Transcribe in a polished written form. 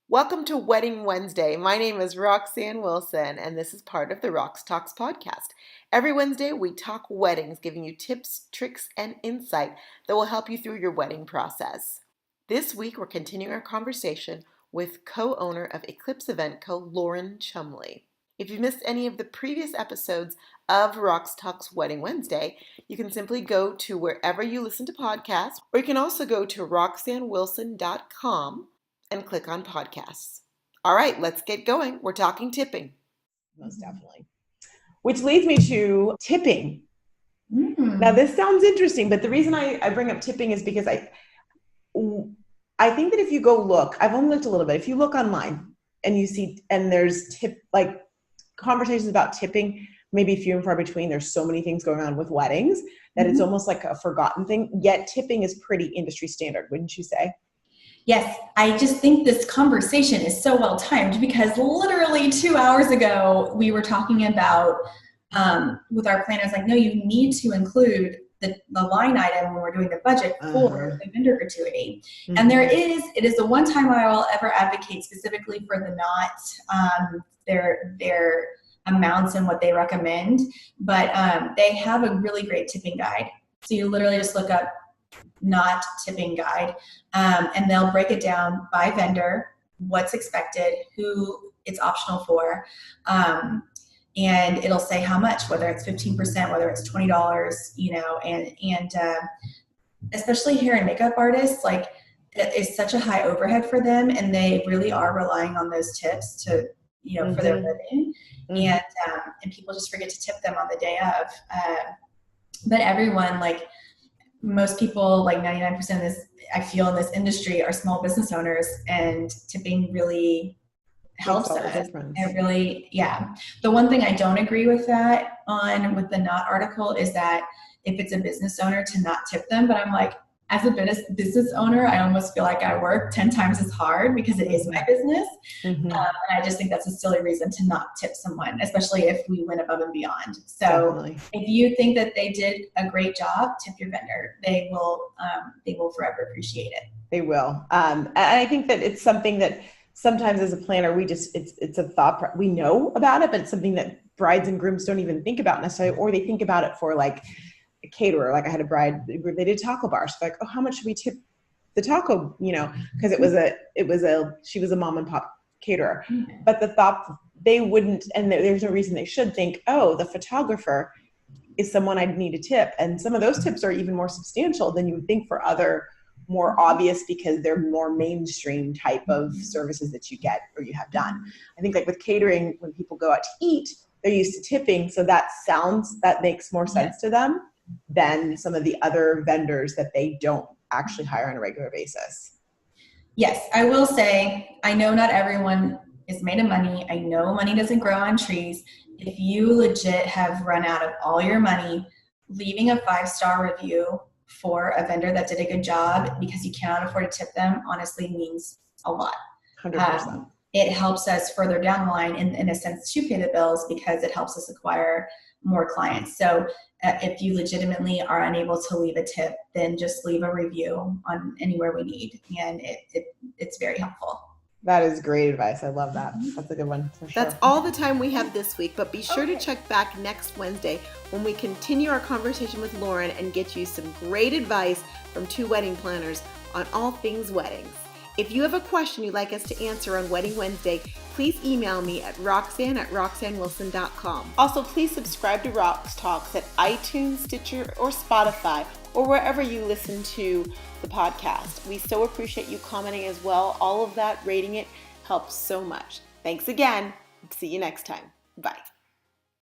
Welcome to Wedding Wednesday. My name is Roxanne Wilson, and this is part of the Rox Talks podcast. Every Wednesday, we talk weddings, giving you tips, tricks, and insight that will help you through your wedding process. This week, we're continuing our conversation with co-owner of Eclipse Event Co., Lauren Chumley. If you've missed any of the previous episodes of Rox Talks Wedding Wednesday, you can simply go to wherever you listen to podcasts, or you can also go to roxannewilson.com and click on podcasts. All right, let's get going. We're talking tipping. Most definitely. Which leads me to tipping. Now, this sounds interesting, but the reason I bring up tipping is because I think that if you go look, I've only looked a little bit. If you look online and you see, and there's conversations about tipping, maybe few and far between. There's so many things going on with weddings that it's almost like a forgotten thing. Yet tipping is pretty industry standard, wouldn't you say? Yes, I just think this conversation is so well timed because literally 2 hours ago, we were talking about with our planners, like, no, you need to include the line item when we're doing the budget for the vendor gratuity. And it is the one time I will ever advocate specifically for the not their amounts and what they recommend, but they have a really great tipping guide. So you literally just look up NotTipping guide, and they'll break it down by vendor, what's expected, who it's optional for, and it'll say how much, whether it's 15%, whether it's $20, and especially hair and makeup artists, like, that is such a high overhead for them, and they really are relying on those tips to, for their living, and people just forget to tip them on the day of, but everyone, like, most people, like 99% of this, I feel, in this industry are small business owners, and tipping really helps us. It really, The one thing I don't agree with that with the Not article is that if it's a business owner to not tip them, but I'm like, as a business owner, I almost feel like I work 10 times as hard because it is my business. And I just think that's a silly reason to not tip someone, especially if we went above and beyond. So if you think that they did a great job, tip your vendor. They will forever appreciate it. They will. And I think that it's something that sometimes as a planner, it's a thought, we know about it, but it's something that brides and grooms don't even think about necessarily, or they think about it for like a caterer. Like I had a bride, they did taco bar. She's like, oh, how much should we tip the taco? Because she was a mom and pop caterer. But the thought, they wouldn't, and there's no reason they should think, oh, the photographer is someone I'd need to tip. And some of those tips are even more substantial than you would think for other more obvious, because they're more mainstream type of services that you get or you have done. I think like with catering, when people go out to eat, they're used to tipping. So that makes more sense to them than some of the other vendors that they don't actually hire on a regular basis. Yes, I will say, I know not everyone is made of money. I know money doesn't grow on trees. If you legit have run out of all your money, leaving a 5-star review for a vendor that did a good job because you cannot afford to tip them, honestly means a lot. 100%. It helps us further down the line in a sense to pay the bills because it helps us acquire more clients. So if you legitimately are unable to leave a tip, then just leave a review on anywhere we need, and it's very helpful. That is great advice. I love that. That's a good one for sure. That's all the time we have this week, but be sure to check back next Wednesday when we continue our conversation with Lauren and get you some great advice from 2 wedding planners on all things weddings. If you have a question you'd like us to answer on Wedding Wednesday, please email me at roxanne@roxannewilson.com. Also, please subscribe to Rox Talks at iTunes, Stitcher, or Spotify, or wherever you listen to the podcast. We so appreciate you commenting as well. All of that, rating it, helps so much. Thanks again. See you next time. Bye.